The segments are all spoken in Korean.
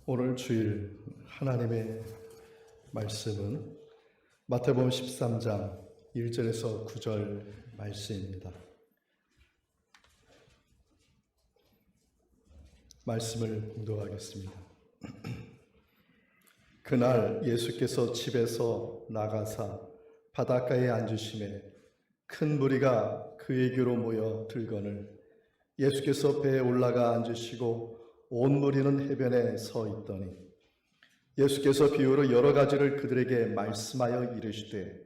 오늘 주일 하나님의 말씀은 마태복음 13장 1절에서 9절 말씀입니다. 말씀을 봉독하겠습니다. 그날 예수께서 집에서 나가사 바닷가에 앉으심에 큰 무리가 그에게로 모여 들거늘 예수께서 배에 올라가 앉으시고 온 무리는 해변에 서 있더니 예수께서 비유로 여러 가지를 그들에게 말씀하여 이르시되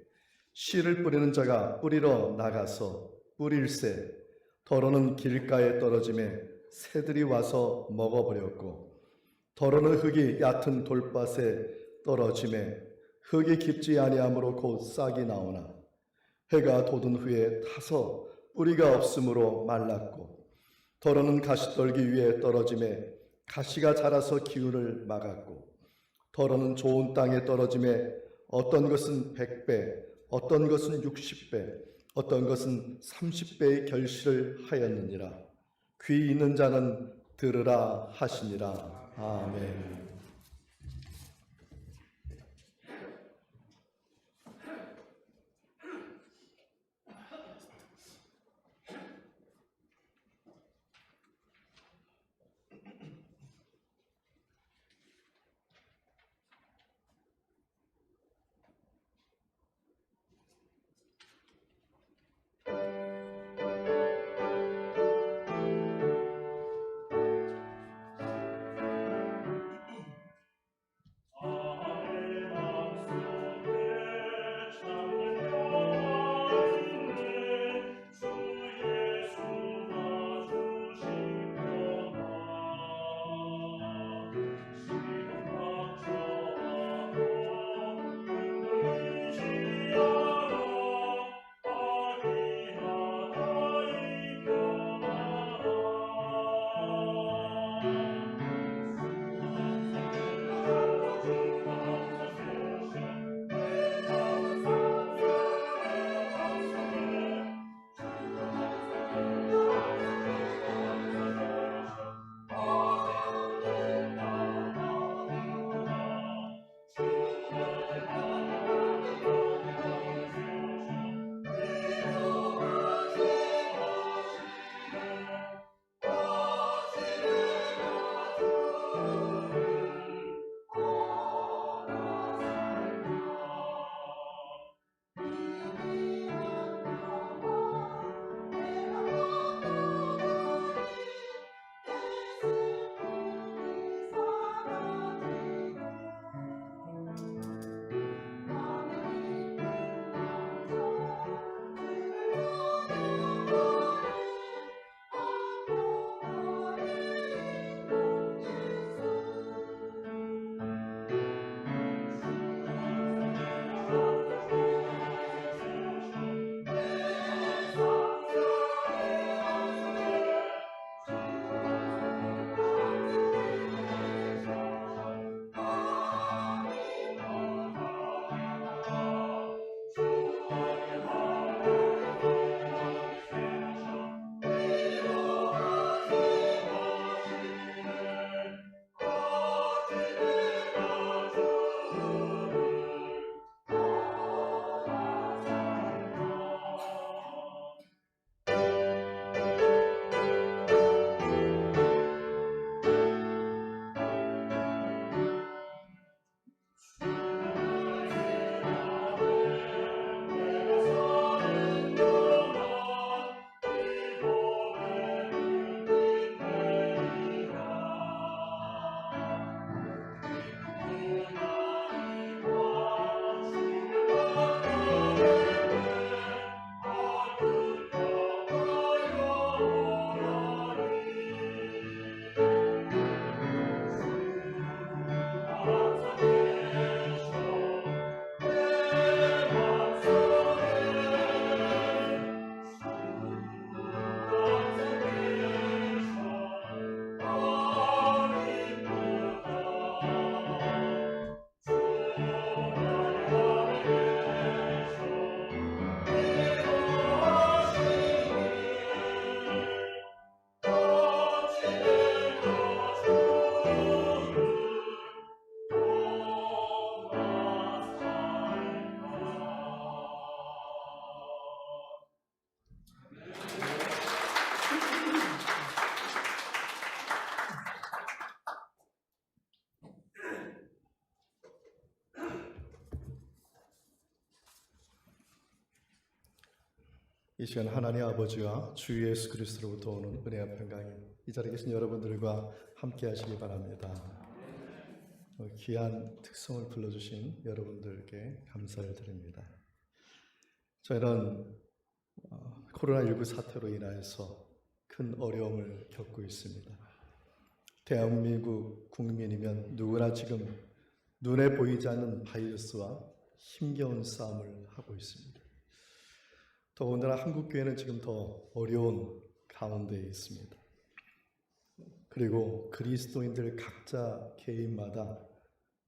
씨를 뿌리는 자가 뿌리러 나가서 뿌릴새 더러는 길가에 떨어짐에 새들이 와서 먹어버렸고 더러는 흙이 얕은 돌밭에 떨어짐에 흙이 깊지 아니하므로 곧 싹이 나오나 해가 돋은 후에 타서 뿌리가 없으므로 말랐고 더러는 가시떨기 위에 떨어짐에 가시가 자라서 기운을 막았고 더러는 좋은 땅에 떨어짐에 어떤 것은 100배, 어떤 것은 60배, 어떤 것은 30배의 결실을 하였느니라. 귀 있는 자는 들으라 하시니라. 아멘. 이 시간 하나님 아버지와 주 예수 그리스도로부터 오는 은혜와 평강이 이 자리에 계신 여러분들과 함께 하시기 바랍니다. 귀한 특성을 불러주신 여러분들께 감사를 드립니다. 저희는 코로나19 사태로 인하여서 큰 어려움을 겪고 있습니다. 대한민국 국민이면 누구나 지금 눈에 보이지 않는 바이러스와 힘겨운 싸움을 하고 있습니다. 더군다나 한국교회는 지금 더 어려운 가운데 있습니다. 그리고 그리스도인들 각자 개인마다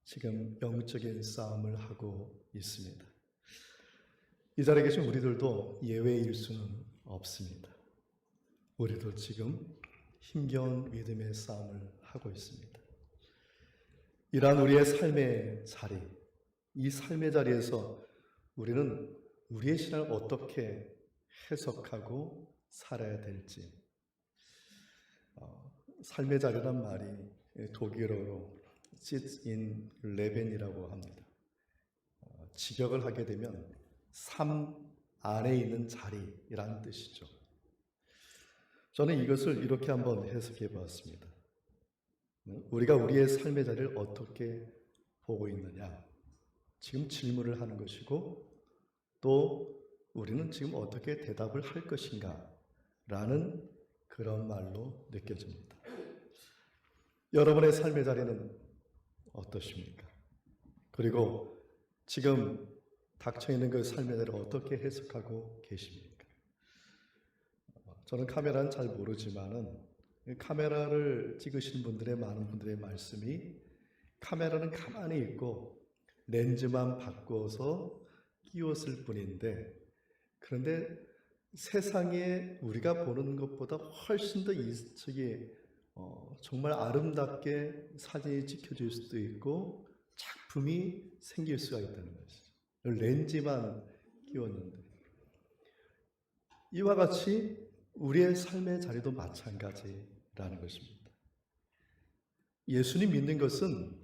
지금 영적인 싸움을 하고 있습니다. 이 자리에 계신 우리들도 예외일 수는 없습니다. 우리도 지금 힘겨운 믿음의 싸움을 하고 있습니다. 이러한 우리의 삶의 자리, 이 삶의 자리에서 우리는 우리의 신앙을 어떻게 해석하고 살아야 될지. 삶의 자리란 말이 독일어로 sit in Leben이라고 합니다. 직역을 하게 되면 삶 안에 있는 자리라는 뜻이죠. 저는 이것을 이렇게 한번 해석해 보았습니다. 우리가 우리의 삶의 자리를 어떻게 보고 있느냐, 지금 질문을 하는 것이고 또 우리는 지금 어떻게 대답을 할 것인가 라는 그런 말로 느껴집니다. 여러분의 삶의 자리는 어떠십니까? 그리고 지금 닥쳐있는 그 삶의 자리를 어떻게 해석하고 계십니까? 저는 카메라는 잘 모르지만은 카메라를 찍으신 분들의 많은 분들의 말씀이 카메라는 가만히 있고 렌즈만 바꿔서 끼웠을 뿐인데, 그런데 세상에 우리가 보는 것보다 훨씬 더 정말 아름답게 사진이 찍혀질 수도 있고 작품이 생길 수가 있다는 것이죠. 렌즈만 끼웠는데, 이와 같이 우리의 삶의 자리도 마찬가지라는 것입니다. 예수님 믿는 것은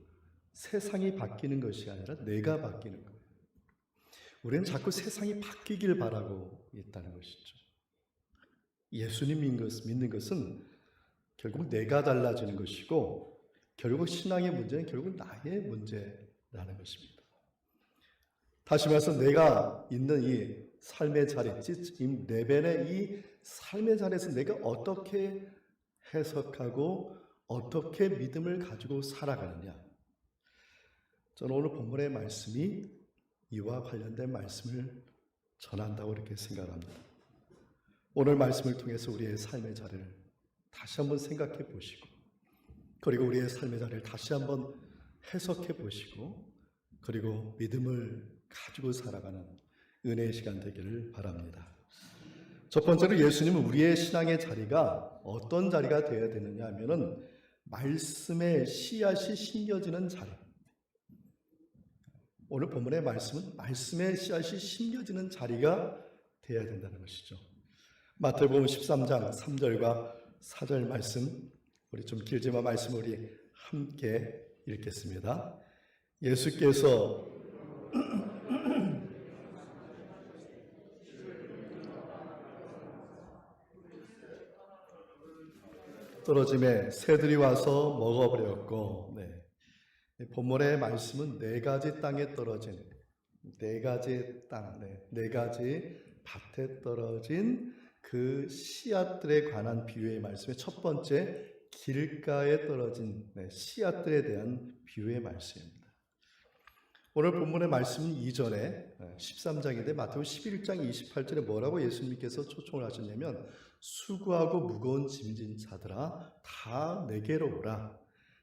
세상이 바뀌는 것이 아니라 내가 바뀌는 거예요. 우리는 자꾸 세상이 바뀌길 바라고 있다는 것이죠. 예수님 믿는 것은 결국 내가 달라지는 것이고, 결국 신앙의 문제는 결국 나의 문제라는 것입니다. 다시 말해서 내가 있는 이 삶의 자리, 이 레벨의 이 삶의 자리에서 내가 어떻게 해석하고 어떻게 믿음을 가지고 살아가느냐. 저는 오늘 본문의 말씀이 이와 관련된 말씀을 전한다고 이렇게 생각합니다. 오늘 말씀을 통해서 우리의 삶의 자리를 다시 한번 생각해 보시고, 그리고 우리의 삶의 자리를 다시 한번 해석해 보시고, 그리고 믿음을 가지고 살아가는 은혜의 시간 되기를 바랍니다. 첫 번째로 예수님은 우리의 신앙의 자리가 어떤 자리가 되어야 되느냐 하면은 말씀의 씨앗이 심겨지는 자리. 오늘 본문의 말씀은 말씀의 씨앗이 심겨지는 자리가 되어야 된다는 것이죠. 마태복음 13장 3절과 4절 말씀, 우리 좀 길지만 말씀 우리 함께 읽겠습니다. 예수께서 떨어짐에 새들이 와서 먹어버렸고, 본문의 말씀은 네 가지 땅에 떨어진, 네 가지 땅, 네 가지 밭에 떨어진 그 씨앗들에 관한 비유의 말씀의 첫 번째, 길가에 떨어진 씨앗들에 대한 비유의 말씀입니다. 오늘 본문의 말씀은 이전에 13장인데 마태복음 11장 28절에 뭐라고 예수님께서 초청을 하셨냐면, 수고하고 무거운 짐진 자들아 다 내게로 오라,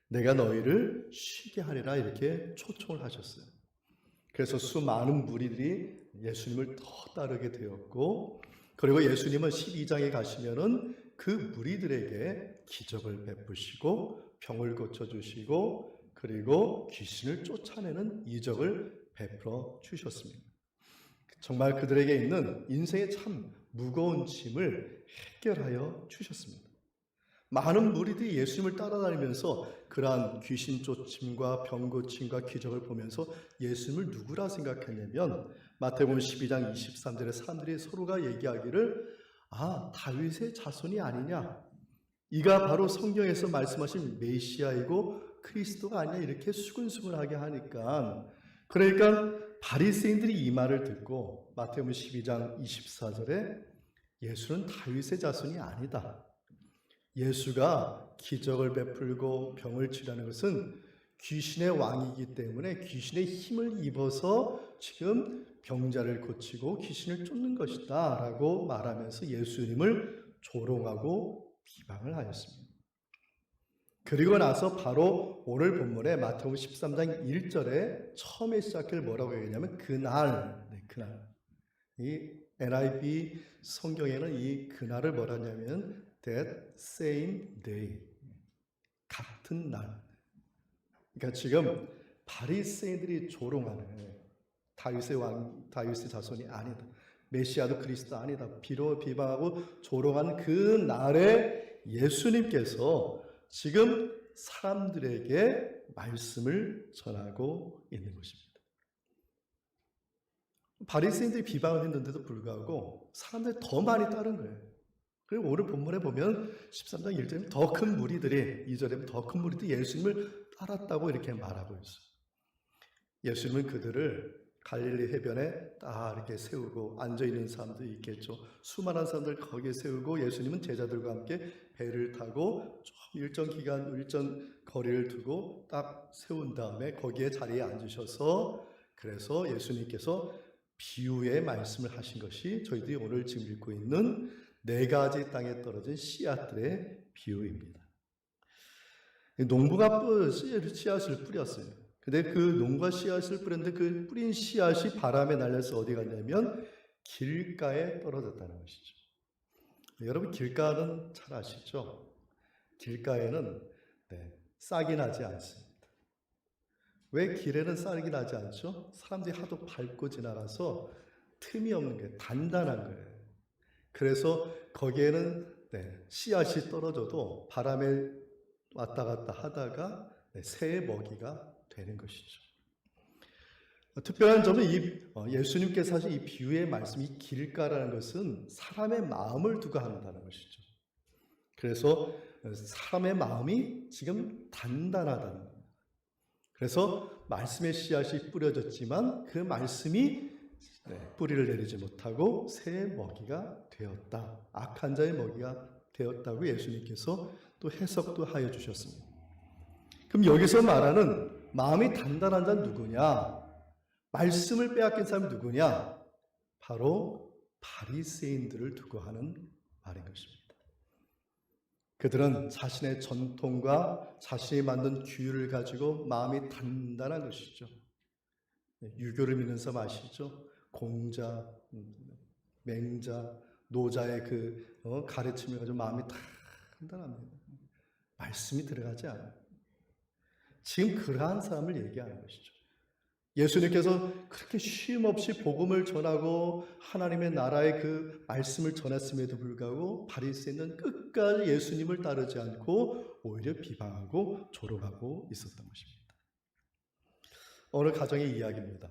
내가 너희를 쉬게 하리라, 이렇게 초청을 하셨어요. 그래서 수많은 무리들이 예수님을 더 따르게 되었고, 그리고 예수님은 12장에 가시면은 그 무리들에게 기적을 베푸시고 병을 고쳐주시고 그리고 귀신을 쫓아내는 이적을 베풀어 주셨습니다. 정말 그들에게 있는 인생의 참 무거운 짐을 해결하여 주셨습니다. 많은 무리들이 예수님을 따라다니면서 그러한 귀신 쫓임과 병 고침과 기적을 보면서 예수님을 누구라 생각했냐면 마태복음 12장 23절에 사람들이 서로가 얘기하기를 다윗의 자손이 아니냐, 이가 바로 성경에서 말씀하신 메시아이고 그리스도가 아니냐, 이렇게 수근수근하게 하니까, 그러니까 바리새인들이 이 말을 듣고 마태복음 12장 24절에 예수는 다윗의 자손이 아니다, 예수가 기적을 베풀고 병을 치료하는 것은 귀신의 왕이기 때문에 귀신의 힘을 입어서 지금 병자를 고치고 귀신을 쫓는 것이다 라고 말하면서 예수님을 조롱하고 비방을 하였습니다. 그리고 나서 바로 오늘 본문에 마태복음 13장 1절에 처음에 시작을 뭐라고 얘기하냐면 그날, 그날. 이 NIV 성경에는 이 그날을 뭐라 하냐면 that same day, 같은 날. 그러니까 지금 바리새인들이 조롱하는, 다윗의 왕, 다윗의 자손이 아니다, 메시아도 그리스도 아니다, 비방하고 조롱한 그 날에 예수님께서 지금 사람들에게 말씀을 전하고 있는 것입니다. 바리새인들이 비방을 했는데도 불구하고 사람들이 더 많이 따른 거예요. 그리고 오늘 본문에 보면 13장 1절에 더 큰 무리들이, 2절에 더 큰 무리들이 예수님을 따랐다고 이렇게 말하고 있어요. 예수님은 그들을 갈릴리 해변에 딱 이렇게 세우고, 앉아있는 사람들이 있겠죠. 수많은 사람들 거기에 세우고 예수님은 제자들과 함께 배를 타고 좀 일정 기간, 일정 거리를 두고 딱 세운 다음에 거기에 자리에 앉으셔서, 그래서 예수님께서 비유의 말씀을 하신 것이 저희들이 오늘 지금 읽고 있는 4가지 땅에 떨어진 씨앗들의 비유입니다. 농부가 씨앗을 뿌렸어요. 근데 그 농부가 씨앗을 뿌렸는데 그 뿌린 씨앗이 바람에 날려서 어디 갔냐면 길가에 떨어졌다는 것이죠. 여러분, 길가는 잘 아시죠? 길가에는 싹이 나지 않습니다. 왜 길에는 싹이 나지 않죠? 사람들이 하도 밟고 지나가서 틈이 없는 게 단단한 거예요. 그래서 거기에는 씨앗이 떨어져도 바람에 왔다 갔다 하다가 새의 먹이가 되는 것이죠. 특별한 점은 예수님께서 하신 이 비유의 말씀이 길가라는 것은 사람의 마음을 두고 한다는 것이죠. 그래서 사람의 마음이 지금 단단하다는 겁니다. 그래서 말씀의 씨앗이 뿌려졌지만 그 말씀이 뿌리를 내리지 못하고 새의 먹이가 되었다, 악한 자의 먹이가 되었다고 예수님께서 또 해석도 하여 주셨습니다. 그럼 여기서 말하는 마음이 단단한 자는 누구냐? 말씀을 빼앗긴 사람이 누구냐? 바로 바리새인들을 두고 하는 말인 것입니다. 그들은 자신의 전통과 자신이 만든 규율을 가지고 마음이 단단한 것이죠. 유교를 믿는 사람 아시죠? 공자, 맹자, 노자의 그 가르침을 가지고 마음이 단단합니다. 말씀이 들어가지 않아요. 지금 그러한 사람을 얘기하는 것이죠. 예수님께서 그렇게 쉼없이 복음을 전하고 하나님의 나라의 그 말씀을 전했음에도 불구하고 바리새인은 끝까지 예수님을 따르지 않고 오히려 비방하고 조롱하고 있었던 것입니다. 어느 가정의 이야기입니다.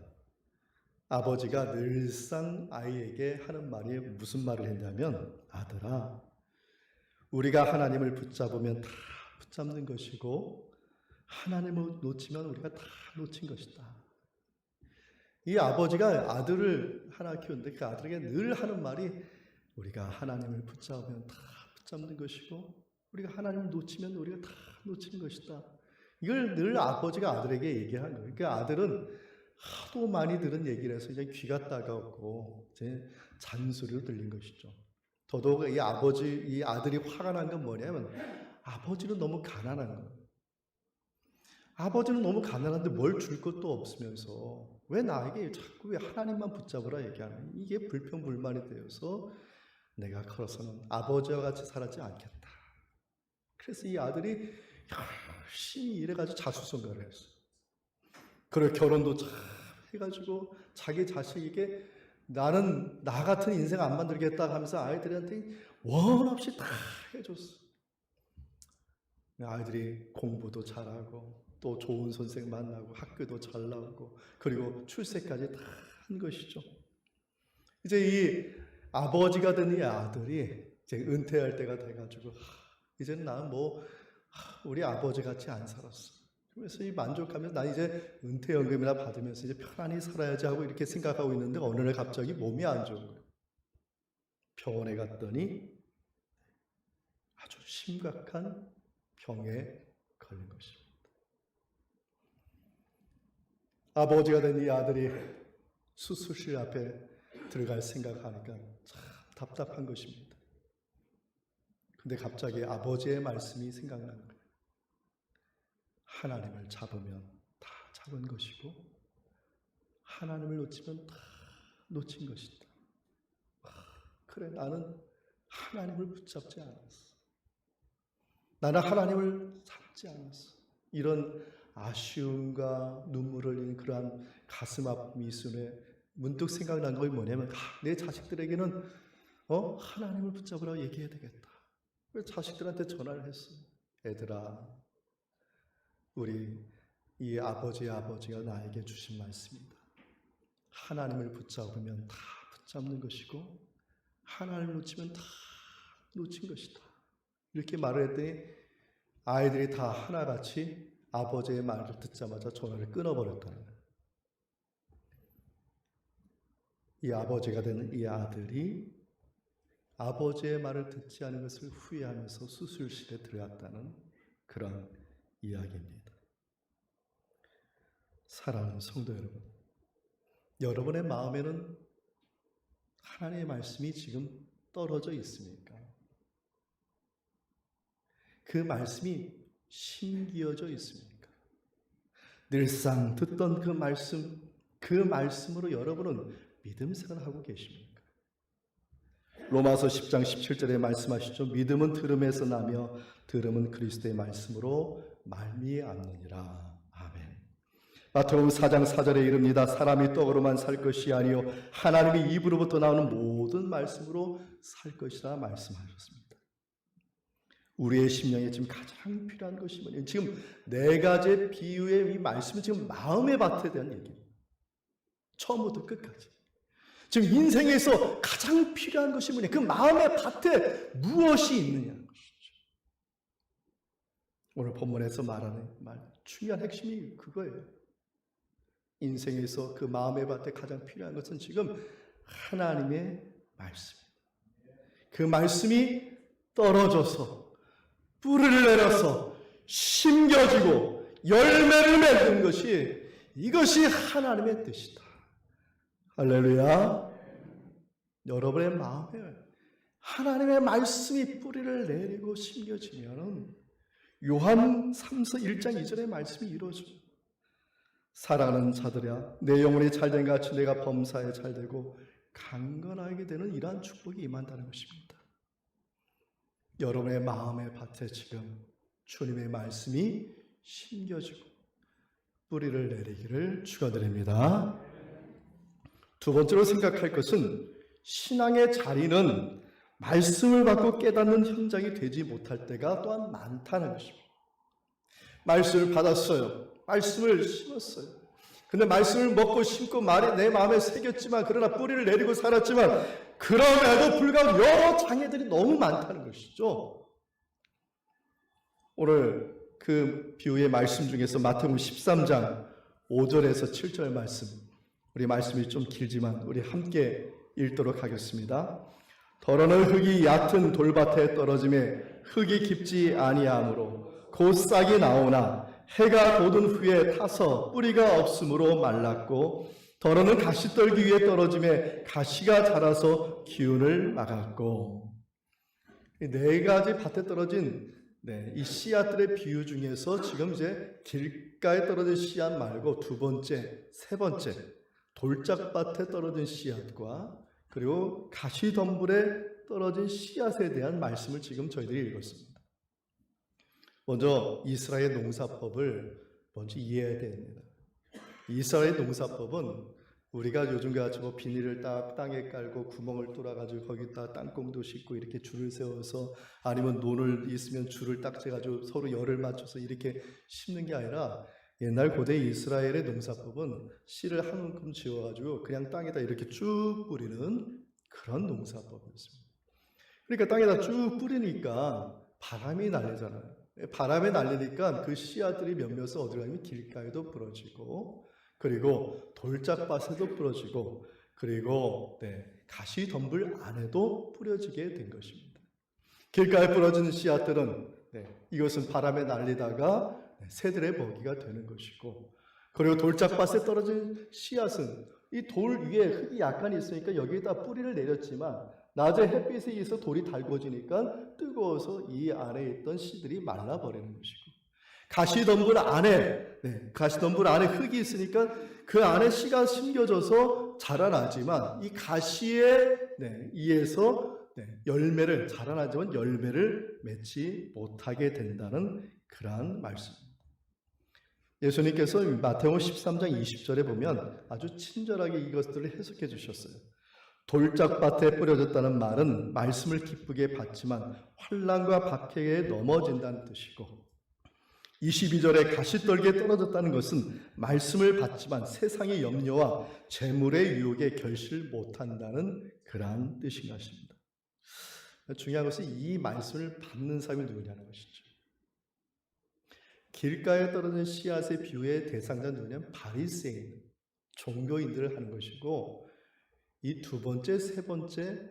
아버지가 늘상 아이에게 하는 말이 무슨 말을 했냐면, 아들아, 우리가 하나님을 붙잡으면 다 붙잡는 것이고 하나님을 놓치면 우리가 다 놓친 것이다. 이 아버지가 아들을 하나 키우는데 그 아들에게 늘 하는 말이, 우리가 하나님을 붙잡으면 다 붙잡는 것이고 우리가 하나님을 놓치면 우리가 다 놓친 것이다. 이걸 늘 아버지가 아들에게 얘기하는 거예요. 그러니까 아들은 하도 많이 들은 얘기를 해서 이제 귀가 따가웠고 이제 잔소리로 들린 것이죠. 더더욱 이 아들이 화가 난 건 뭐냐면, 아버지는 너무 가난한 거예요. 아버지는 너무 가난한데 뭘 줄 것도 없으면서 왜 나에게 자꾸 왜 하나님만 붙잡으라 얘기하는, 이게 불평불만이 되어서 내가 커서는 아버지와 같이 살지 않겠다. 그래서 이 아들이 열심히 일해가지고 자수성가를 했어요. 그리고 결혼도 잘 해가지고 자기 자식에게 나는 나 같은 인생 안 만들겠다 하면서 아이들한테 원 없이 다 해줬어. 아이들이 공부도 잘하고 또 좋은 선생 만나고 학교도 잘 나오고 그리고 출세까지 다 한 것이죠. 이제 이 아버지가 된 이 아들이 이제 은퇴할 때가 돼가지고 이제는 나는 우리 아버지 같이 안 살았어. 그래서 이 만족하면서 나 이제 은퇴연금이나 받으면서 이제 편안히 살아야지 하고 이렇게 생각하고 있는데 어느 날 갑자기 몸이 안 좋은 거예요. 병원에 갔더니 아주 심각한 병에 걸린 것입니다. 아버지가 된 이 아들이 수술실 앞에 들어갈 생각하니까 참 답답한 것입니다. 근데 갑자기 아버지의 말씀이 생각나는 거예요. 하나님을 잡으면 다 잡은 것이고 하나님을 놓치면 다 놓친 것이다. 그래, 나는 하나님을 붙잡지 않았어. 나는 하나님을 잡지 않았어. 이런 아쉬움과 눈물을 흘리는 그러한 가슴 아픔이 있으네. 문득 생각난 것이 뭐냐면 내 자식들에게는 하나님을 붙잡으라고 얘기해야 되겠다. 그래서 자식들한테 전화를 했어. 애들아, 우리 이 아버지의 아버지가 나에게 주신 말씀이다. 하나님을 붙잡으면 다 붙잡는 것이고 하나님을 놓치면 다 놓친 것이다. 이렇게 말을 했더니 아이들이 다 하나같이 아버지의 말을 듣자마자 전화를 끊어버렸다는 거예요. 이 아버지가 되는 이 아들이 아버지의 말을 듣지 않은 것을 후회하면서 수술실에 들어갔다는 그런 이야기입니다. 사랑하는 성도 여러분, 여러분의 마음에는 하나님의 말씀이 지금 떨어져 있습니까? 그 말씀이 심기어져 있습니까? 늘상 듣던 그 말씀으로 여러분은 믿음 생활하고 계십니까? 로마서 10장 17절에 말씀하시죠. 믿음은 들음에서 나며 들음은 그리스도의 말씀으로 말미암느니라. 아멘. 마태복음 4장 4절에 이릅니다. 사람이 떡으로만 살 것이 아니요 하나님의 입으로부터 나오는 모든 말씀으로 살 것이라 말씀하셨습니다. 우리의 심령에 지금 가장 필요한 것이 뭐냐면 지금 네 가지 비유의 이 말씀은 지금 마음의 밭에 대한 얘기입니다. 처음부터 끝까지. 지금 인생에서 가장 필요한 것이 뭐냐? 그 마음의 밭에 무엇이 있느냐는 것이죠. 오늘 본문에서 말하는 중요한 핵심이 그거예요. 인생에서 그 마음의 밭에 가장 필요한 것은 지금 하나님의 말씀입니다. 그 말씀이 떨어져서 뿌리를 내려서 심겨지고 열매를 맺는 것이 이것이 하나님의 뜻이다. 할렐루야. 여러분의 마음에 하나님의 말씀이 뿌리를 내리고 심겨지면 요한 3서 1장 2절의 말씀이 이루어져요. 사랑하는 자들아, 내 영혼이 잘된 같이 내가 범사에 잘되고 강건하게 되는 이러한 축복이 임한다는 것입니다. 여러분의 마음의 밭에 지금 주님의 말씀이 심겨지고 뿌리를 내리기를 축원드립니다. 두 번째로 생각할 것은 신앙의 자리는 말씀을 받고 깨닫는 현장이 되지 못할 때가 또한 많다는 것입니다. 말씀을 받았어요. 말씀을 심었어요. 근데 말씀을 먹고 심고 말이 내 마음에 새겼지만 그러나 뿌리를 내리고 살았지만 그럼에도 불구하고 여러 장애들이 너무 많다는 것이죠. 오늘 그 비유의 말씀 중에서 마태복음 13장 5절에서 7절 말씀, 우리 말씀이 좀 길지만 우리 함께 읽도록 하겠습니다. 더러는 흙이 얕은 돌밭에 떨어짐에 흙이 깊지 아니하므로 곧 싹이 나오나 해가 돋은 후에 타서 뿌리가 없으므로 말랐고 더러는 가시떨기 위에 떨어짐에 가시가 자라서 기운을 막았고. 네 가지 밭에 떨어진 이 씨앗들의 비유 중에서 지금 이제 길가에 떨어진 씨앗 말고 두 번째, 세 번째 돌짝밭에 떨어진 씨앗과 그리고 가시덤불에 떨어진 씨앗에 대한 말씀을 지금 저희들이 읽었습니다. 먼저 이스라엘 농사법을 먼저 이해해야 됩니다. 이스라엘 농사법은 우리가 요즘같이 비닐을 딱 땅에 깔고 구멍을 뚫어가지고 거기다 땅콩도 싣고 이렇게 줄을 세워서 아니면 논을 있으면 줄을 딱 재가지고 서로 열을 맞춰서 이렇게 심는 게 아니라 옛날 고대 이스라엘의 농사법은 씨를 한 움큼 지어가지고 그냥 땅에다 이렇게 쭉 뿌리는 그런 농사법이었습니다. 그러니까 땅에다 쭉 뿌리니까 바람이 날리잖아요. 바람에 날리니까 그 씨앗들이 몇몇은 어디로 가면 길가에도 부러지고, 그리고 돌짝밭에도 부러지고, 그리고 가시덤불 안에도 뿌려지게 된 것입니다. 길가에 부러지는 씨앗들은 이것은 바람에 날리다가 새들의 먹이가 되는 것이고, 그리고 돌짝밭에 떨어진 씨앗은 이 돌 위에 흙이 약간 있으니까 여기에다 뿌리를 내렸지만 낮에 햇빛에 의해서 돌이 달궈지니까 뜨거워서 이 안에 있던 씨들이 말라버리는 것이고, 가시덤불 안에 흙이 있으니까 그 안에 씨가 심겨져서 자라나지만 이 가시에 의해서 열매를 자라나지만 열매를 맺지 못하게 된다는 그러한 말씀입니다. 예수님께서 마태복음 13장 20절에 보면 아주 친절하게 이것들을 해석해 주셨어요. 돌짝밭에 뿌려졌다는 말은 말씀을 기쁘게 받지만 환난과 박해에 넘어진다는 뜻이고, 22절에 가시떨기에 떨어졌다는 것은 말씀을 받지만 세상의 염려와 재물의 유혹에 결실 못한다는 그러한 뜻인 것입니다. 중요한 것은 이 말씀을 받는 사람이 누구냐는 것이죠. 길가에 떨어진 씨앗의 비유의 대상자 누구냐면 바리새인, 종교인들을 하는 것이고, 이 두 번째, 세 번째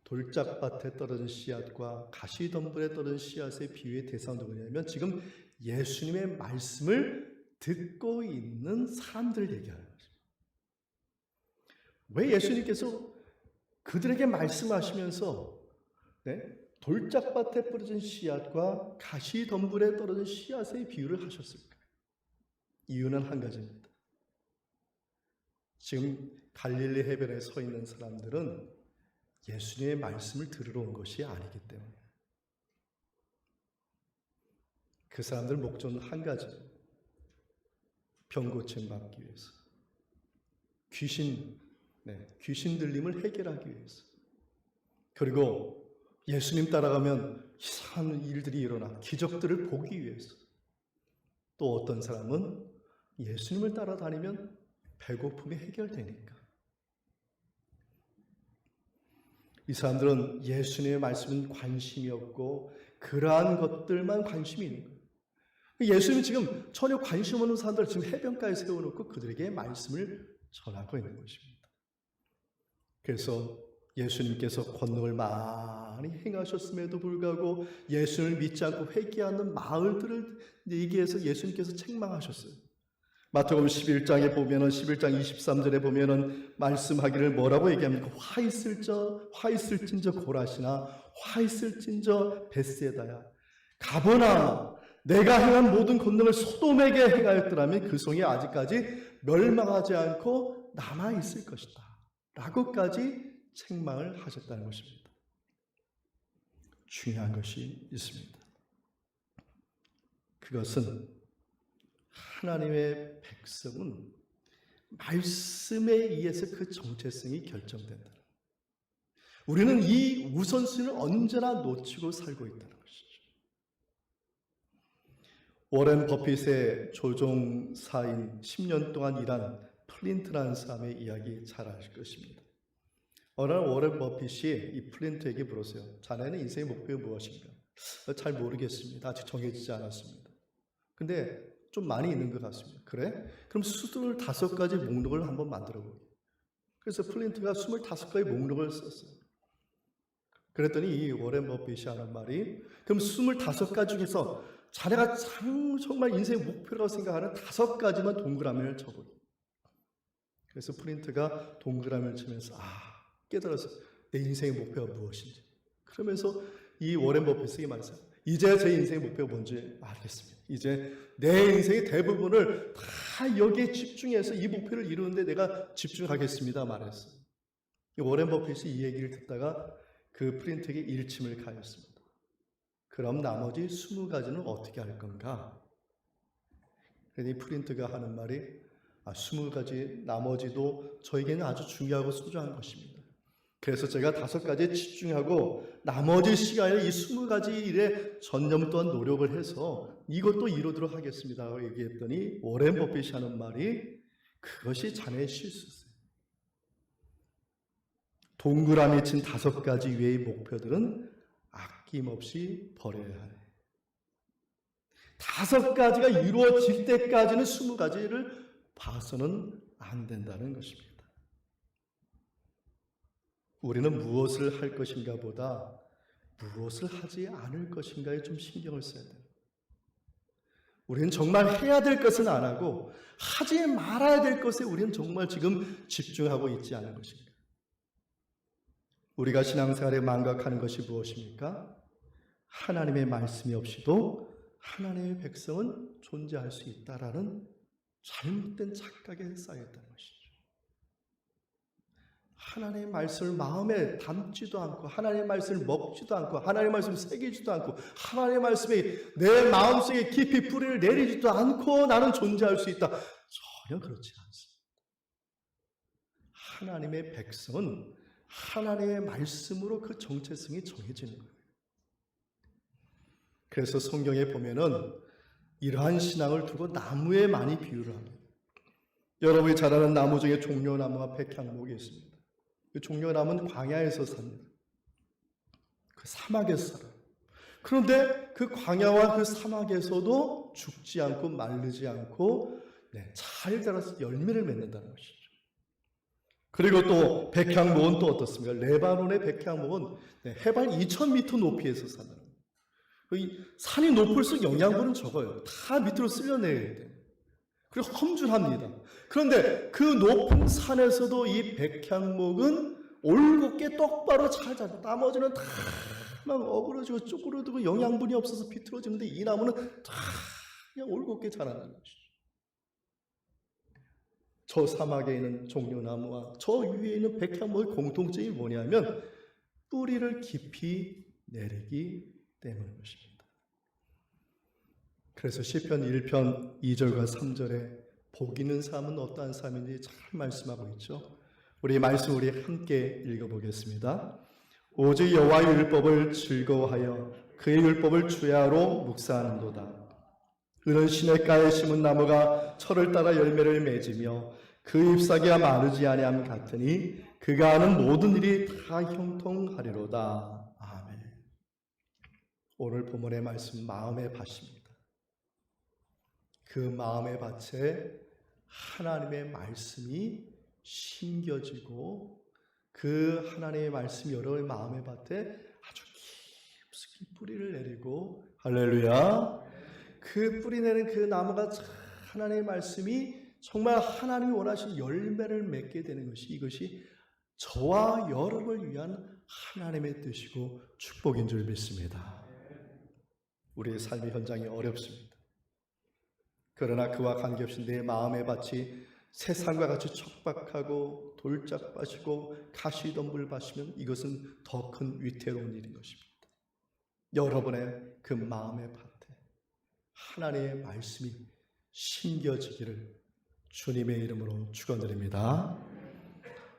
돌짝밭에 떨어진 씨앗과 가시덤불에 떨어진 씨앗의 비유의 대상 누구냐면 지금 예수님의 말씀을 듣고 있는 사람들을 얘기하는 거죠. 왜 예수님께서 그들에게 말씀하시면서 돌짝밭에 뿌려진 씨앗과 가시덤불에 떨어진 씨앗의 비유를 하셨을까? 이유는 한 가지입니다. 지금 갈릴리 해변에 서 있는 사람들은 예수님의 말씀을 들으러 온 것이 아니기 때문에 그 사람들 목적은 한 가지예요. 병 고침 받기 위해서, 귀신 들림을 해결하기 위해서, 그리고 예수님 따라가면 이상한 일들이 일어나 기적들을 보기 위해서, 또 어떤 사람은 예수님을 따라다니면 배고픔이 해결되니까. 이 사람들은 예수님의 말씀은 관심이 없고 그러한 것들만 관심이 있는 거예요. 예수님이 지금 전혀 관심 없는 사람들을 지금 해변가에 세워놓고 그들에게 말씀을 전하고 있는 것입니다. 그래서 예수님께서 권능을 많이 행하셨음에도 불구하고 예수님을 믿지 않고 회개하는 마을들을 얘기해서 예수님께서 책망하셨어요. 마태복음 11장에 보면은 11장 23절에 보면은 말씀하기를 뭐라고 얘기합니까? 화 있을진저 고라시나 화 있을진저 벳세다야. 가보나 내가 행한 모든 권능을 소돔에게 행하였더라면 그 성이 아직까지 멸망하지 않고 남아 있을 것이다. 라고까지 책망을 하셨다는 것입니다. 중요한 것이 있습니다. 그것은 하나님의 백성은 말씀에 의해서 그 정체성이 결정된다. 우리는 이 우선순위를 언제나 놓치고 살고 있다는 것이죠. 워렌 버핏의 조종사인 10년 동안 일한 플린트라는 사람의 이야기 잘 아실 것입니다. 어느 날 워렌 버핏이 이 플린트에게 물었어요. 자네는 인생의 목표가 무엇인가? 잘 모르겠습니다. 아직 정해지지 않았습니다. 근데 좀 많이 있는 것 같습니다. 그래? 그럼 25가지 목록을 한번 만들어 보게. 그래서 플린트가 25가지 목록을 썼어요. 그랬더니 이 워렌 버핏이 하는 말이, 그럼 25가지 중에서 자네가 정말 인생의 목표라고 생각하는 5가지만 동그라미를 쳐보게. 그래서 플린트가 동그라미를 치면서 깨달았어요. 내 인생의 목표가 무엇인지. 그러면서 이 워렌 버핏에게 말했어요. 이제 제 인생의 목표가 뭔지 알겠습니다. 이제 내 인생의 대부분을 다 여기에 집중해서 이 목표를 이루는데 내가 집중하겠습니다 말했어요. 워렌 버핏이 이 얘기를 듣다가 그 플린트에게 일침을 가했습니다. 그럼 나머지 20가지는 어떻게 할 건가? 그러니 플린트가 하는 말이 20가지 나머지도 저에게는 아주 중요하고 소중한 것입니다. 그래서 제가 5가지에 집중하고 나머지 시간에 이 20가지 일에 전념 또한 노력을 해서 이것도 이루도록 하겠습니다 얘기했더니 워렌 버핏이 하는 말이 그것이 자네의 실수세요. 동그라미 친 5가지 외의 목표들은 아낌없이 버려야 해. 5가지가 이루어질 때까지는 20가지를 봐서는 안 된다는 것입니다. 우리는 무엇을 할 것인가 보다 무엇을 하지 않을 것인가에 좀 신경을 써야 돼요. 우리는 정말 해야 될 것은 안 하고 하지 말아야 될 것에 우리는 정말 지금 집중하고 있지 않은 것인가. 우리가 신앙생활에 망각하는 것이 무엇입니까? 하나님의 말씀이 없이도 하나님의 백성은 존재할 수 있다라는 잘못된 착각에 쌓였다는 것이죠. 하나님의 말씀을 마음에 담지도 않고 하나님의 말씀을 먹지도 않고 하나님의 말씀을 새기지도 않고 하나님의 말씀이 내 마음속에 깊이 뿌리를 내리지도 않고 나는 존재할 수 있다. 전혀 그렇지 않습니다. 하나님의 백성은 하나님의 말씀으로 그 정체성이 정해지는 거예요. 그래서 성경에 보면은 이러한 신앙을 두고 나무에 많이 비유를 합니다. 여러분이 잘 아는 나무 중에 종려나무와 백향목이 있습니다. 그 종려나무는 광야에서 삽니다. 그 사막에서 살아요. 그런데 그 광야와 그 사막에서도 죽지 않고 마르지 않고 잘 자라서 열매를 맺는다는 것이죠. 그리고 또 백향목은 또 어떻습니까? 레바논의 백향목은 해발 2000m 높이에서 산다. 산이 높을수록 영양분은 적어요. 다 밑으로 쓸려내야 돼요. 그리고 험준합니다. 그런데 그 높은 산에서도 이 백향목은 올곧게 똑바로 잘 자라. 나머지는 다 막 어그러지고 쪼그러들고 영양분이 없어서 비틀어지는데 이 나무는 다 그냥 올곧게 자란다는 것이죠. 저 사막에 있는 종려나무와 저 위에 있는 백향목의 공통점이 뭐냐면 뿌리를 깊이 내리기 때문인 것입니다. 그래서 시편 1편 2절과 3절에 복 있는 삶은 어떠한 삶인지 잘 말씀하고 있죠. 우리 말씀 우리 함께 읽어보겠습니다. 오직 여호와의 율법을 즐거워하여 그의 율법을 주야로 묵상하는도다. 그는 시냇가에 심은 나무가 철을 따라 열매를 맺으며 그 잎사귀가 마르지 아니함 같으니 그가 하는 모든 일이 다 형통하리로다. 아멘. 오늘 본문의 말씀 마음의 밭입니다. 그 마음의 밭에 하나님의 말씀이 심겨지고 그 하나님의 말씀이 여러분의 마음의 밭에 아주 깊숙이 뿌리를 내리고 할렐루야. 그 뿌리 내린 그 나무가 하나님의 말씀이 정말 하나님이 원하시는 열매를 맺게 되는 것이 이것이 저와 여러분을 위한 하나님의 뜻이고 축복인 줄 믿습니다. 우리의 삶의 현장이 어렵습니다. 그러나 그와 관계없이 내 마음의 밭이 세상과 같이 척박하고 돌짝밭이고 가시덤불밭이면 이것은 더 큰 위태로운 일인 것입니다. 여러분의 그 마음의 밭에 하나님의 말씀이 심겨지기를 주님의 이름으로 축원드립니다.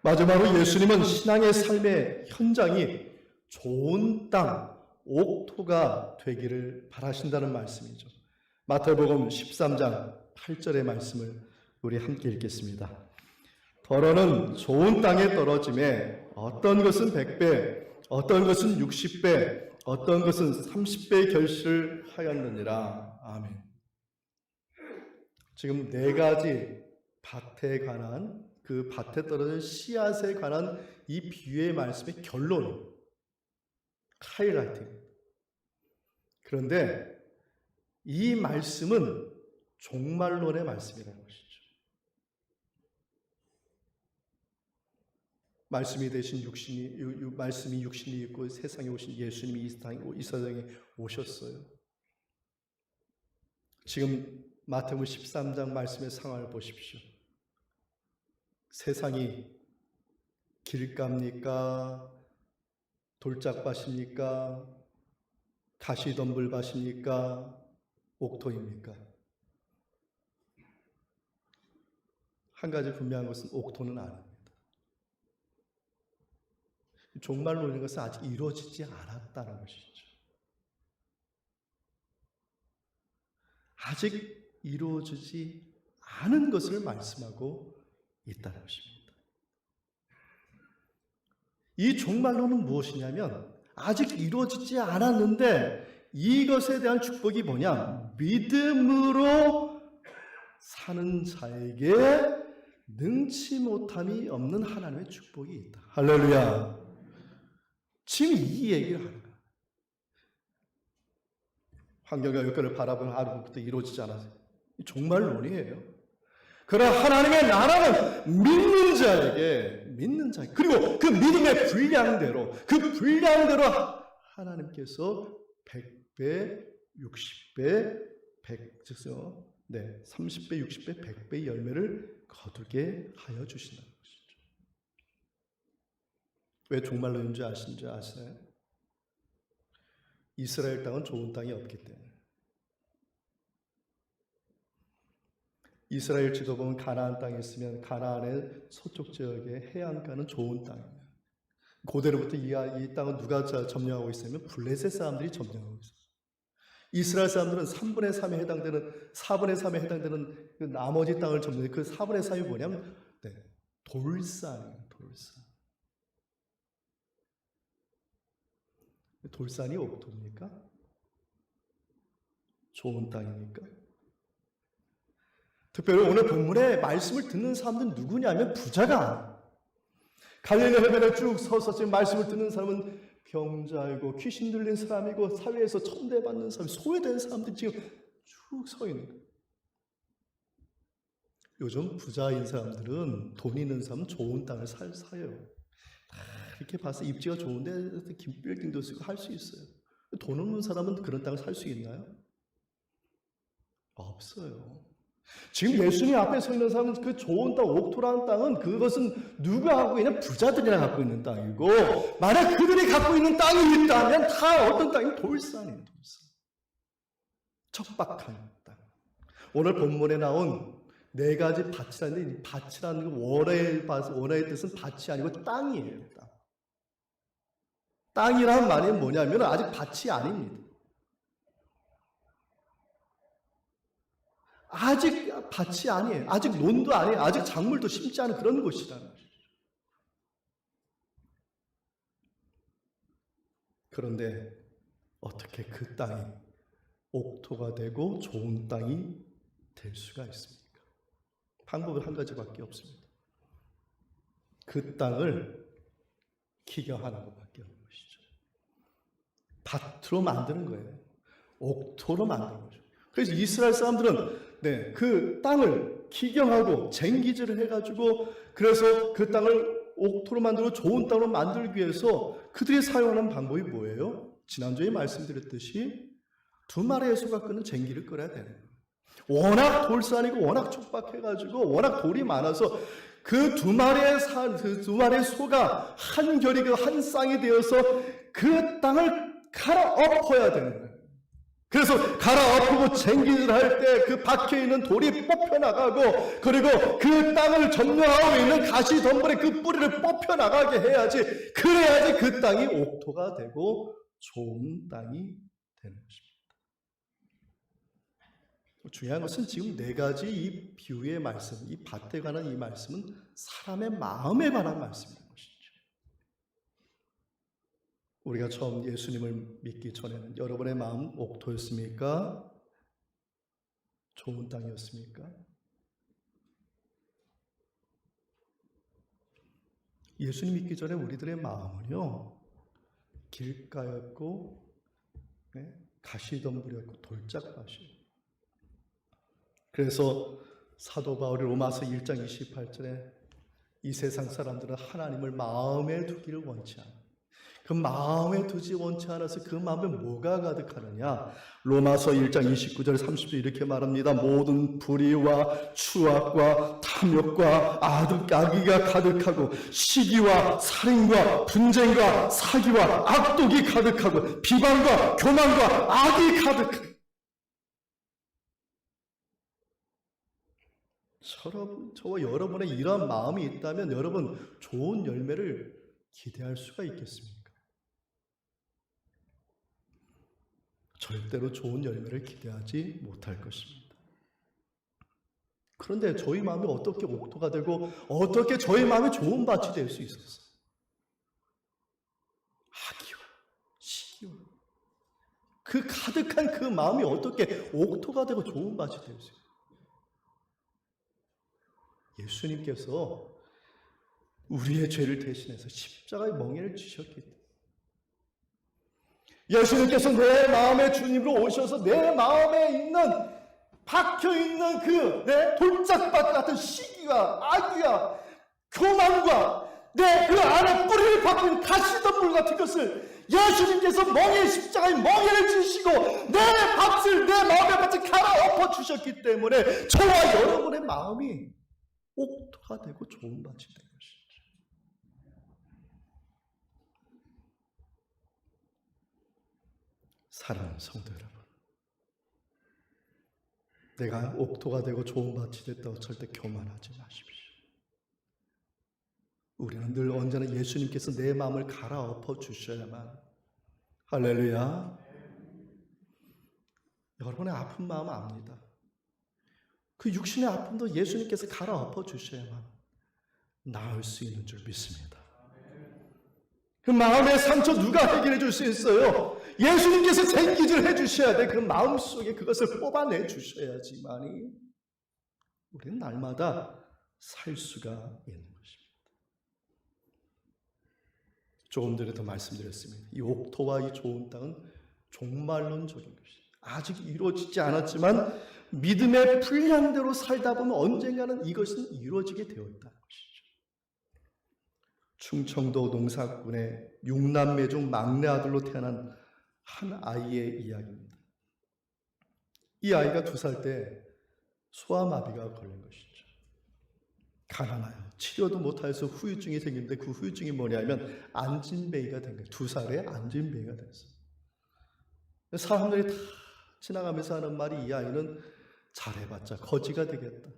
마지막으로 예수님은 신앙의 삶의 현장이 좋은 땅, 옥토가 되기를 바라신다는 말씀이죠. 마태복음 13장 8절의 말씀을 우리 함께 읽겠습니다. 더러는 좋은 땅에 떨어짐에 어떤 것은 100배, 어떤 것은 60배, 어떤 것은 30배의 결실을 하였느니라. 아멘. 지금 4가지 밭에 관한 그 밭에 떨어진 씨앗에 관한 이 비유의 말씀의 결론, 하이라이트. 그런데 이 말씀은 종말론의 말씀이라는 것이죠. 말씀이 되신 말씀이 육신이 있고 세상에 오신 예수님이 이 세상에 오셨어요. 지금 마태복음 13장 말씀의 상황을 보십시오. 세상이 길가입니까? 돌짝밭입니까? 가시덤불밭입니까? 옥토입니까? 한 가지 분명한 것은 옥토는 아닙니다. 종말론인 것은 아직 이루어지지 않았다는 것이죠. 아직 이루어지지 않은 것을 말씀하고 있다는 것입니다. 이 종말론은 무엇이냐면 아직 이루어지지 않았는데 이것에 대한 축복이 뭐냐? 믿음으로 사는 자에게 능치 못함이 없는 하나님의 축복이 있다. 할렐루야. 지금 이 얘기를 하는 거야. 환경과 여건을 바라보는 아무것도 이루어지지 않아서 종말론이에요. 그러나 하나님의 나라는 믿는 자에게 그리고 그 믿음의 분량대로 하나님께서 100배, 60배, 30배, 60배, 100배의 열매를 거두게 하여 주신다는 것이죠. 왜 종말론인 줄 아시나요? 이스라엘 땅은 좋은 땅이 없기 때문에. 이스라엘 지도 보면 가나안 땅이 있으면 가나안의 서쪽 지역의 해안가는 좋은 땅입니다. 고대로부터 이 땅은 누가 점령하고 있으면 블레셋 사람들이 점령하고 있어요. 이스라엘 사람들은 3분의 3에 해당되는 4분의 3에 해당되는 그 나머지 땅을 점령해. 그 4분의 3이 뭐냐면 돌산이에요. 돌산이 옥토입니까? 좋은 땅입니까? 특별히 오늘 본문의 말씀을 듣는 사람들은 누구냐면 부자가 아니에요. 갈릴리 해변에 쭉 서서 지금 말씀을 듣는 사람은 병자이고 귀신 들린 사람이고 사회에서 천대받는 사람, 소외된 사람들이 지금 쭉 서 있는 거예요. 요즘 부자인 사람들은, 돈 있는 사람은 좋은 땅을 사요. 이렇게 봐서 입지가 좋은데 긴 빌딩도 쓰고 할 수 있어요. 돈 없는 사람은 그런 땅을 살 수 있나요? 없어요. 지금 예수님 앞에 서 있는 사람은 그 좋은 땅, 옥토라는 땅은 그것은 누가 갖고 있는 부자들이나 갖고 있는 땅이고, 만약 그들이 갖고 있는 땅이 있다면 다 어떤 땅이 돌산이에요. 돌산. 척박한 땅. 오늘 본문에 나온 4가지 밭이라는데, 이 밭이라는 원어의 뜻은 밭이 아니고 땅이에요. 땅. 땅이란 말이 뭐냐면 아직 밭이 아닙니다. 아직 밭이 아니에요. 아직 논도 아니에요. 아직 작물도 심지 않은 그런 곳이라는 것이죠. 그런데 어떻게 그 땅이 옥토가 되고 좋은 땅이 될 수가 있습니까? 방법은 한 가지밖에 없습니다. 그 땅을 기경하는 것밖에 없는 것이죠. 밭으로 만드는 거예요. 옥토로 만드는 거죠. 그래서 이스라엘 사람들은 그 땅을 기경하고 쟁기질을 해가지고, 그래서 그 땅을 옥토로 만들고 좋은 땅으로 만들기 위해서 그들이 사용하는 방법이 뭐예요? 지난주에 말씀드렸듯이 2마리의 소가 끄는 쟁기를 끌어야 되는 거예요. 워낙 돌산이고 워낙 촉박해가지고 워낙 돌이 많아서 그 2마리의 소가 한 결이 한 쌍이 되어서 그 땅을 갈아엎어야 되는 거예요. 그래서 갈아엎고 쟁기질 할 때 그 박혀있는 돌이 뽑혀나가고, 그리고 그 땅을 점령하고 있는 가시덤불의 그 뿌리를 뽑혀나가게 해야지, 그래야지 그 땅이 옥토가 되고 좋은 땅이 되는 것입니다. 중요한 것은 지금 4가지 이 비유의 말씀, 이 밭에 관한 이 말씀은 사람의 마음에 관한 말씀인 것이죠. 우리가 처음 예수님을 믿기 전에는 여러분의 마음 옥토였습니까? 좋은 땅이었습니까? 예수님 믿기 전에 우리들의 마음은요, 길가였고, 가시덤불이었고, 돌짝밭이었고. 그래서 사도 바울이 로마서 1장 28절에 이 세상 사람들은 하나님을 마음에 두기를 원치 않아. 그 마음에 두지 원치 않아서 그 마음에 뭐가 가득하느냐? 로마서 1장 29절 30절 이렇게 말합니다. 모든 불의와 추악과 탐욕과 악의가 가득하고, 시기와 살인과 분쟁과 사기와 악독이 가득하고, 비방과 교만과 악이 가득하고. 저와 여러분의 이러한 마음이 있다면 여러분 좋은 열매를 기대할 수가 있겠습니까? 절대로 좋은 열매를 기대하지 못할 것입니다. 그런데 저희 마음이 어떻게 옥토가 되고 어떻게 저희 마음이 좋은 밭이 될 수 있었어요? 악의와 시기와 그 가득한 그 마음이 어떻게 옥토가 되고 좋은 밭이 될 수 있어요? 예수님께서 우리의 죄를 대신해서 십자가의 멍에를 지셨기 때문에, 예수님께서 내 마음의 주님으로 오셔서 내 마음에 있는 박혀있는 그 내 돌짝밭 같은 시기와 악의와 교만과 내 그 안에 뿌리를 박고 있는 가시덤불 같은 것을 예수님께서 멍에 십자가의 멍에를 지시고 내 밭을 내 마음의 밭을 갈아엎어 주셨기 때문에 저와 여러분의 마음이 옥토가 되고 좋은 밭이 된 것이죠. 사랑하는 성도 여러분, 내가 옥토가 되고 좋은 밭이 됐다고 절대 교만하지 마십시오. 우리는 늘 언제나 예수님께서 내 마음을 갈아엎어 주셔야만, 할렐루야, 여러분의 아픈 마음 압니다. 그 육신의 아픔도 예수님께서 갈아엎어 주셔야만 나을 수 있는 줄 믿습니다. 그 마음의 상처 누가 해결해 줄 수 있어요? 예수님께서 생기질 해주셔야 돼. 그 마음속에 그것을 뽑아내 주셔야지만이 우리는 날마다 살 수가 있는 것입니다. 조금 전에도 말씀드렸습니다. 이 옥토와 이 좋은 땅은 종말론적인 것입니다. 아직 이루어지지 않았지만 믿음의 분량대로 살다 보면 언젠가는 이것은 이루어지게 되어 있다는 것이죠. 충청도 농사군의 6남매 중 막내 아들로 태어난 한 아이의 이야기입니다. 이 아이가 2살 때 소아마비가 걸린 것이죠. 가난해요. 치료도 못해서 후유증이 생기는데 그 후유증이 뭐냐면 안진뱅이가 된 거예요. 2살에 안진뱅이가 됐어요. 사람들이 다 지나가면서 하는 말이, 이 아이는 잘해봤자 거지가 되겠다.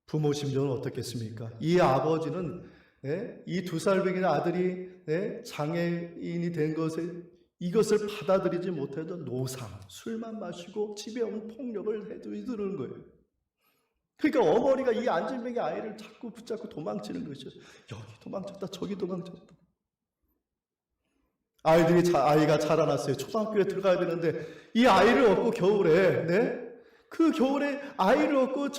부모 심정은 어떻겠습니까? 이 아버지는 이 2살뱅이 아들이 장애인이 된 이것을 받아들이지 못해도 노상, 술만 마시고 집에 오면 폭력을 해두는 거예요. 그러니까 어머니가 이 안진뱅이 아이를 자꾸 붙잡고 도망치는 것이죠. 여기 도망쳤다, 저기 도망쳤다. 아이가 자라났어요. 초등학교에 들어가야 되는데 이 아이를 얻고 겨울에 그 겨울에 아이를 얻고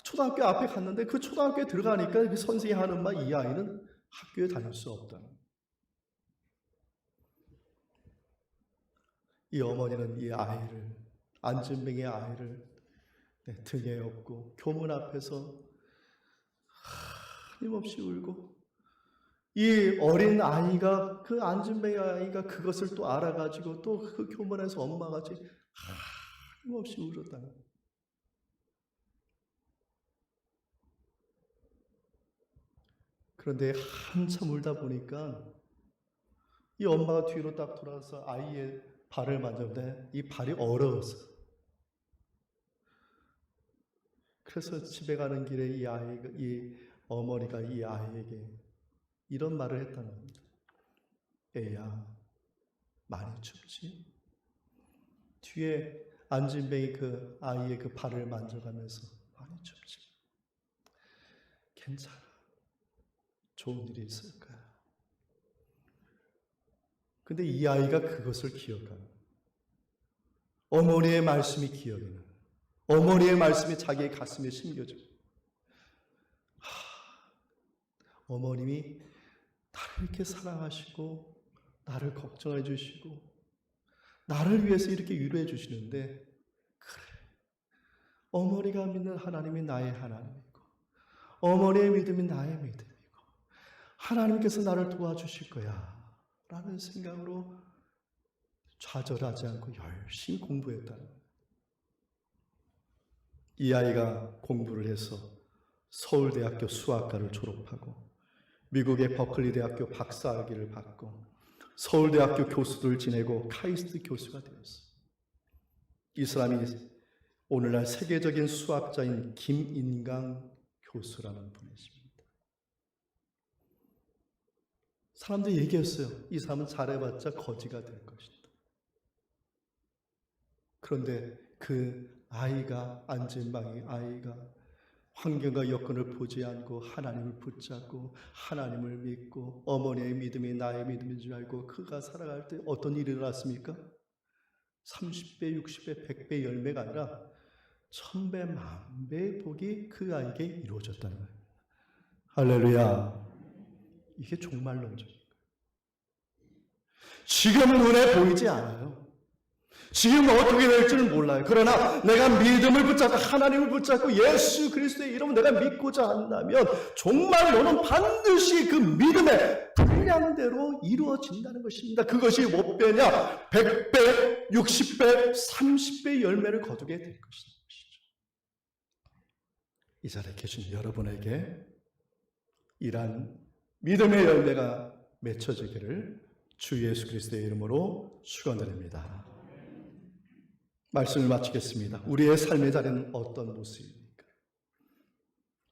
초등학교 앞에 갔는데 그 초등학교에 들어가니까 그 선생이 하는 말, 이 아이는 학교에 다닐 수 없다는. 이 어머니는 이 아이를, 안진뱅이 아이를 등에 업고 교문 앞에서 끊임없이 울고, 이 어린 아이가, 그 안진뱅이 아이가 그것을 또 알아가지고 또 그 교문에서 엄마가 끊임없이 울었다는. 그런데 한참 울다 보니까 이 엄마가 뒤로 딱 돌아서 아이의 발을 만졌는데 이 발이 얼어서, 그래서 집에 가는 길에 이 어머니가 이 아이에게 이런 말을 했다는 겁니다. 애야, 많이 춥지? 뒤에 안진뱅이 그 아이의 그 발을 만져가면서, 많이 춥지? 괜찮아. 좋은 일이 있을 거야. 근데 이 아이가 그것을 기억하는, 어머니의 말씀이 기억이 나는, 어머니의 말씀이 자기의 가슴에 심겨져요. 어머님이 나를 이렇게 사랑하시고 나를 걱정해 주시고 나를 위해서 이렇게 위로해 주시는데, 그래, 어머니가 믿는 하나님이 나의 하나님이고 어머니의 믿음이 나의 믿음이고 하나님께서 나를 도와주실 거야 라는 생각으로 좌절하지 않고 열심히 공부했다는 거예요. 이 아이가 공부를 해서 서울대학교 수학과를 졸업하고 미국의 버클리 대학교 박사학위를 받고 서울대학교 교수를 지내고 카이스트 교수가 되었어요. 이 사람이 오늘날 세계적인 수학자인 김인강 교수라는 분이십니다. 사람들이 얘기했어요. 이 사람은 잘해봤자 거지가 될 것이다. 그런데 그 아이가 안전방에 아이가 환경과 여건을 보지 않고 하나님을 붙잡고 하나님을 믿고 어머니의 믿음이 나의 믿음인 줄 알고 그가 살아갈 때 어떤 일이 일어났습니까? 30배, 60배, 100배 열매가 아니라 1000배, 만배의 복이 그 아이에게 이루어졌다는 거예요. 할렐루야. 이게 종말론적인 거예요. 지금 눈에 보이지 않아요. 지금 어떻게 될지는 몰라요. 그러나 내가 믿음을 붙잡고 하나님을 붙잡고 예수 그리스도의 이름을 내가 믿고자 한다면 정말로는 반드시 그 믿음의 분량대로 이루어진다는 것입니다. 그것이 몇 배냐? 100배, 60배, 30배 열매를 거두게 될 것이죠. 이 자리에 계신 여러분에게 이러한 믿음의 열매가 맺혀지기를 주 예수 그리스도의 이름으로 축원드립니다. 말씀을 마치겠습니다. 우리의 삶의 자리는 어떤 모습입니까?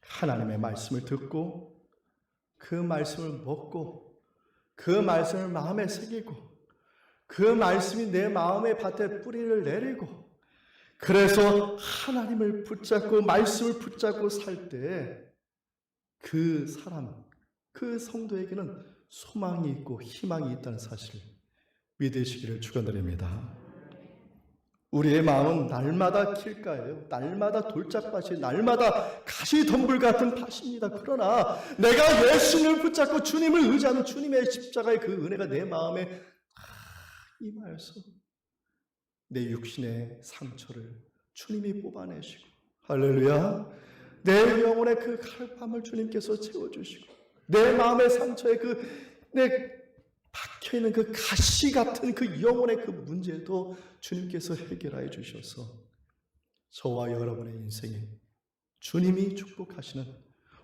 하나님의 말씀을 듣고 그 말씀을 먹고 그 말씀을 마음에 새기고 그 말씀이 내 마음의 밭에 뿌리를 내리고 그래서 하나님을 붙잡고 말씀을 붙잡고 살 때 그 사람, 그 성도에게는 소망이 있고 희망이 있다는 사실을 믿으시기를 축원드립니다. 우리의 마음은 날마다 길가예요. 날마다 돌짝밭이, 날마다 가시덤불 같은 밭입니다. 그러나 내가 예수님을 붙잡고 주님을 의지하는 주님의 십자가의 그 은혜가 내 마음에 임하여서 내 육신의 상처를 주님이 뽑아내시고 할렐루야, 내 영혼의 그 칼밤을 주님께서 채워주시고 내 마음의 상처에 내 박혀있는 그 가시 같은 그 영혼의 그 문제도 주님께서 해결하여 주셔서 저와 여러분의 인생에 주님이 축복하시는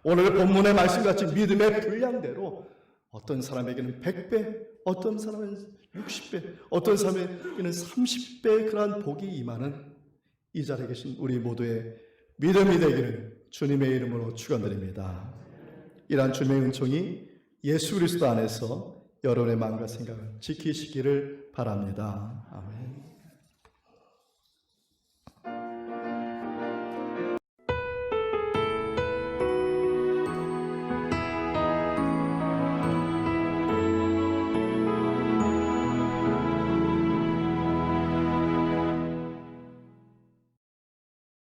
오늘 본문의 말씀같이 믿음의 분량대로 어떤 사람에게는 100배, 어떤 사람은 60배, 어떤 사람에게는 30배의 그러한 복이 임하는 이 자리에 계신 우리 모두의 믿음이 되기를 주님의 이름으로 축원드립니다. 이러한 주님의 은총이 예수 그리스도 안에서 여러분의 마음과 생각을 지키시기를 바랍니다. 아멘.